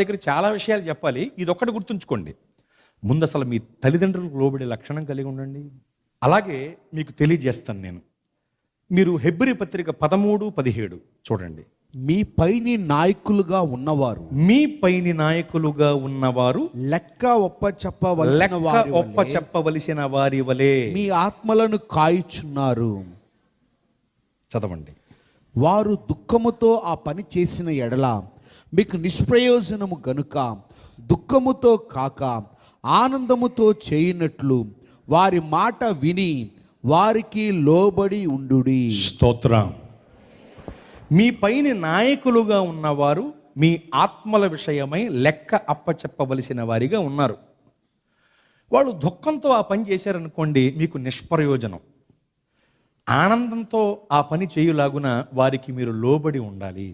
దగ్గర చాలా విషయాలు చెప్పాలి. ఇది ఒక్కటి గుర్తుంచుకోండి. ముందు అసలు మీ తల్లిదండ్రులకు లోబడే లక్షణం కలిగి ఉండండి. అలాగే మీకు తెలియజేస్తాను నేను. మీరు హెబ్రీ పత్రిక 13:17 చూడండి. మీ పైని నాయకులుగా ఉన్నవారు లెక్క ఒప్పచెప్పవలసిన వారి వలె మీ ఆత్మలను కాయుచున్నారు. చదవండి. వారు దుఃఖముతో ఆ పని చేసిన ఎడల మీకు నిష్ప్రయోజనము గనుక దుఃఖముతో కాక ఆనందముతో చేయునట్లు వారి మాట విని వారికి లోబడి ఉండుడి. స్తోత్రం. మీ పైన నాయకులుగా ఉన్నవారు మీ ఆత్మల విషయమై లెక్క అప్పచెప్పవలసిన వారిగా ఉన్నారు. వాళ్ళు దుఃఖంతో ఆ పని చేశారనుకోండి, మీకు నిష్ప్రయోజనం. ఆనందంతో ఆ పని చేయులాగున వారికి మీరు లోబడి ఉండాలి.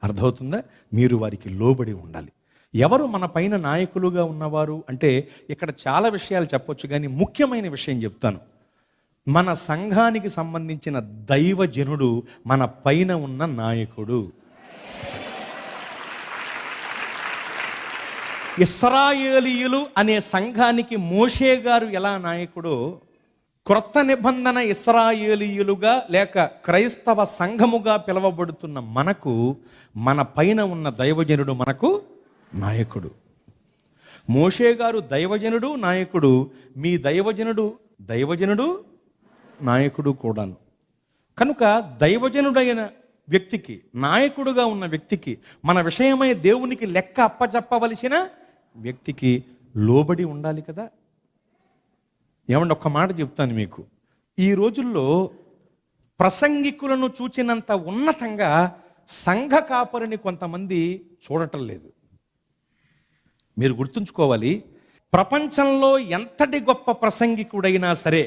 అర్థమవుతుందా? మీరు వారికి లోబడి ఉండాలి. ఎవరు మన పైన నాయకులుగా ఉన్నవారు అంటే ఇక్కడ చాలా విషయాలు చెప్పొచ్చు, కానీ ముఖ్యమైన విషయం చెప్తాను. మన సంఘానికి సంబంధించిన దైవజనుడు మన పైన ఉన్న నాయకుడు. ఇశ్రాయేలీయులు అనే సంఘానికి మోషే గారు ఎలా నాయకుడో, క్రొత్త నిబంధన ఇశ్రాయేలీయులుగా లేక క్రైస్తవ సంఘముగా పిలువబడుతున్న మనకు మన పైన ఉన్న దైవజనుడు మనకు నాయకుడు. మోషే గారు దైవజనుడు, నాయకుడు. మీ దైవజనుడు నాయకుడు కూడాను. కనుక దైవజనుడైన వ్యక్తికి, నాయకుడుగా ఉన్న వ్యక్తికి, మన విషయమై దేవునికి లెక్క అప్పచెప్పవలసిన వ్యక్తికి లోబడి ఉండాలి కదా. ఏమంటే ఒక్క మాట చెప్తాను మీకు. ఈ రోజుల్లో ప్రసంగికులను చూచినంత ఉన్నతంగా సంఘ కాపరిని కొంతమంది చూడటం లేదు. మీరు గుర్తుంచుకోవాలి, ప్రపంచంలో ఎంతటి గొప్ప ప్రసంగికుడైనా సరే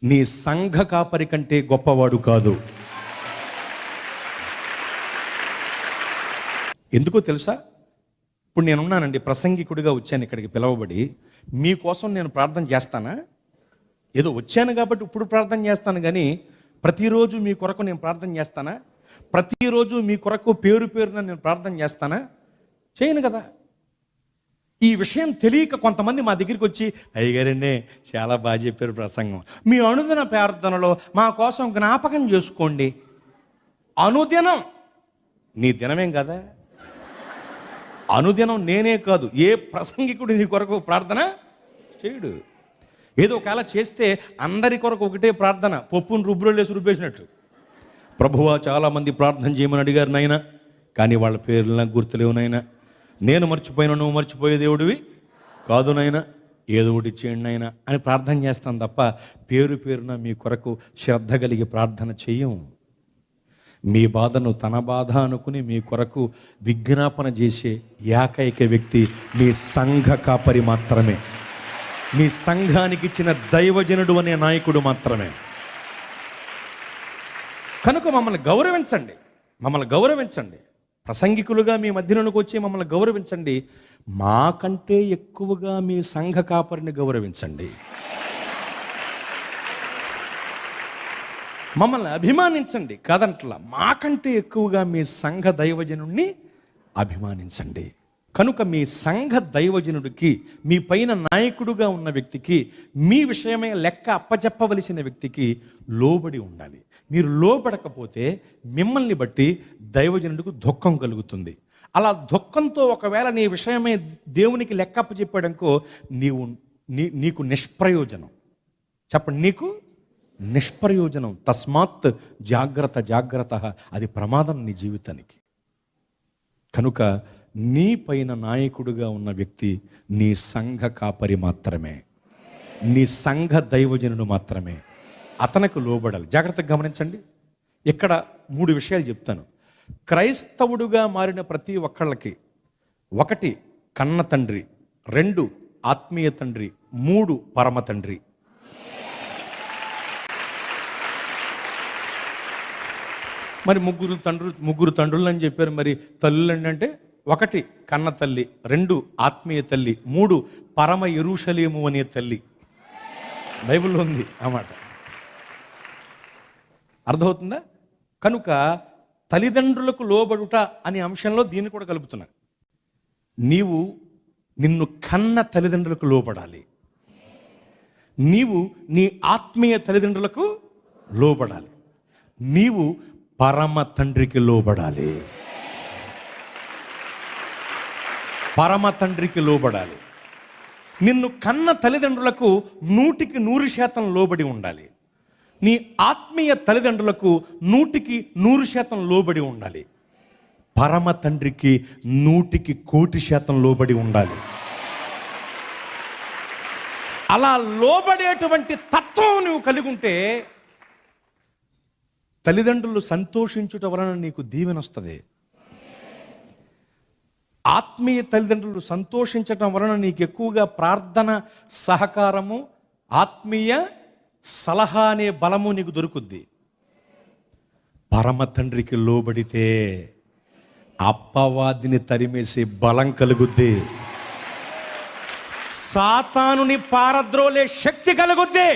నీ సంఘ కాపరి కంటే గొప్పవాడు కాదు. ఎందుకో తెలుసా? ఇప్పుడు నేనున్నానండి, ప్రసంగికుడిగా వచ్చాను ఇక్కడికి పిలవబడి. మీకోసం నేను ప్రార్థన చేస్తానా? ఏదో వచ్చాను కాబట్టి ఇప్పుడు ప్రార్థన చేస్తాను, కానీ ప్రతిరోజు మీ కొరకు నేను ప్రార్థన చేస్తానా? ప్రతిరోజు మీ కొరకు పేరున నేను ప్రార్థన చేస్తానా? చేయను కదా. ఈ విషయం తెలియక కొంతమంది మా దగ్గరికి వచ్చి, అయ్యగారండి చాలా బాగా చెప్పారు ప్రసంగం, మీ అనుదిన ప్రార్థనలో మా కోసం జ్ఞాపకం చేసుకోండి. అనుదినం నీ దినమేం కదా. అనుదినం నేనే కాదు, ఏ ప్రసంగికుడు నీ కొరకు ప్రార్థన చేయడు. ఏదో ఒకవేళ చేస్తే అందరి కొరకు ఒకటే ప్రార్థన, పప్పును రుబ్బులేసి రుబ్బేసినట్టు. ప్రభువా చాలామంది ప్రార్థన చేయమని అడిగారు నాయన, కానీ వాళ్ళ పేర్లు నాకు గుర్తులేవు నాయన. నేను మర్చిపోయినా నువ్వు మర్చిపోయే దేవుడివి కాదు నాయన, ఏదో ఒకటి చేయండి నాయన అని ప్రార్థన చేస్తాను తప్ప పేరున మీ కొరకు శ్రద్ధ కలిగి ప్రార్థన చెయ్యం. మీ బాధను తన బాధ అనుకుని మీ కొరకు విజ్ఞాపన చేసే ఏకైక వ్యక్తి మీ సంఘ కాపరి మాత్రమే. మీ సంఘానికి ఇచ్చిన దైవజనుడు అనే నాయకుడు మాత్రమే. కనుక మమ్మల్ని గౌరవించండి. ప్రసంగికులుగా మీ మధ్యలోకి వచ్చి మమ్మల్ని గౌరవించండి. మాకంటే ఎక్కువగా మీ సంఘ కాపరిని గౌరవించండి. మమ్మల్ని అభిమానించండి కాదంట్లా, మాకంటే ఎక్కువగా మీ సంఘ దైవజనుడిని అభిమానించండి. కనుక మీ సంఘ దైవజనుడికి, మీ పైన నాయకుడుగా ఉన్న వ్యక్తికి, మీ విషయమే లెక్క అప్పచెప్పవలసిన వ్యక్తికి లోబడి ఉండాలి. మీరు లోబడకపోతే మిమ్మల్ని బట్టి దైవజనుడికి దుఃఖం కలుగుతుంది. అలా దుఃఖంతో ఒకవేళ నీ విషయమే దేవునికి లెక్క అప్పచెప్పాడనుకో, నీకు నిష్ప్రయోజనం. చెప్పండి, నీకు నిష్ప్రయోజనం. తస్మాత్ జాగ్రత్త, అది ప్రమాదం నీ జీవితానికి. కనుక నీ పైన నాయకుడుగా ఉన్న వ్యక్తి నీ సంఘ కాపరి మాత్రమే, నీ సంఘ దైవజనుడు మాత్రమే. అతనికి లోబడాలి. జాగ్రత్తగా గమనించండి. ఇక్కడ 3 విషయాలు చెప్తాను. క్రైస్తవుడుగా మారిన ప్రతి ఒక్కళ్ళకి 1 కన్న తండ్రి, 2 ఆత్మీయ తండ్రి, 3 పరమ తండ్రి. మరి ముగ్గురు తండ్రులు అని చెప్పారు. మరి తల్లులు అంటే 1 కన్న తల్లి, 2 ఆత్మీయ తల్లి, 3 పరమ యెరూషలేము అనే తల్లి. బైబిల్లో ఉంది అన్నమాట. అర్థమవుతుందా? కనుక తల్లిదండ్రులకు లోబడుట అనే అంశంలో దీన్ని కూడా కలుపుతున్నారు. నీవు నిన్ను కన్న తల్లిదండ్రులకు లోబడాలి. నీవు నీ ఆత్మీయ తల్లిదండ్రులకు లోబడాలి. నీవు పరమ తండ్రికి లోబడాలి. పరమ తండ్రికి లోబడాలి. నిన్ను కన్న తల్లిదండ్రులకు 100% లోబడి ఉండాలి. నీ ఆత్మీయ తల్లిదండ్రులకు 100% లోబడి ఉండాలి. పరమ తండ్రికి 100% లోబడి ఉండాలి. అలా లోబడేటువంటి తత్వం నువ్వు కలిగి ఉంటే తల్లిదండ్రులు సంతోషించుట వలన నీకు దీవెన వస్తుంది. ఆత్మీయ తల్లిదండ్రులు సంతోషించటం వలన నీకు ఎక్కువగా ప్రార్థన సహకారము, ఆత్మీయ సలహా అనే బలము నీకు దొరుకుద్ది. పరమ తండ్రికి లోబడితే అప్పవాదిని తరిమేసే బలం కలుగుద్ది. సాతానుని పారద్రోలే శక్తి కలుగుద్ది.